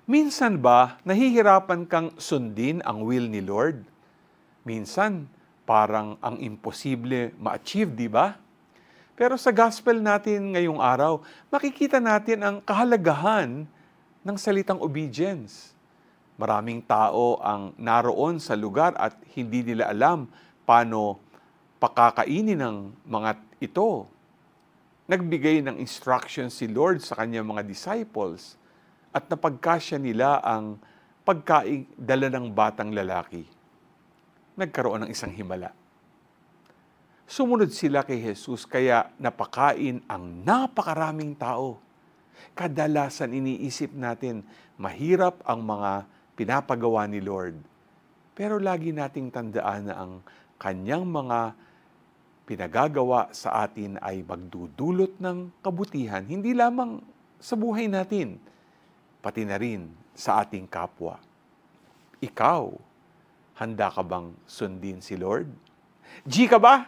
Minsan ba nahihirapan kang sundin ang will ni Lord? Minsan, parang ang imposible ma-achieve, di ba? Pero sa gospel natin ngayong araw, makikita natin ang kahalagahan ng salitang obedience. Maraming tao ang naroon sa lugar at hindi nila alam paano pakakainin ng mga ito. Nagbigay ng instructions si Lord sa kanyang mga disciples at napagkasya nila ang pagkain dala ng batang lalaki. Nagkaroon ng isang himala. Sumunod sila kay Jesus kaya napakain ang napakaraming tao. Kadalasan iniisip natin, mahirap ang mga pinapagawa ni Lord. Pero lagi nating tandaan na ang kanyang mga pinagagawa sa atin ay magdudulot ng kabutihan, hindi lamang sa buhay natin, pati na rin sa ating kapwa. Ikaw, handa ka bang sundin si Lord? G ka ba?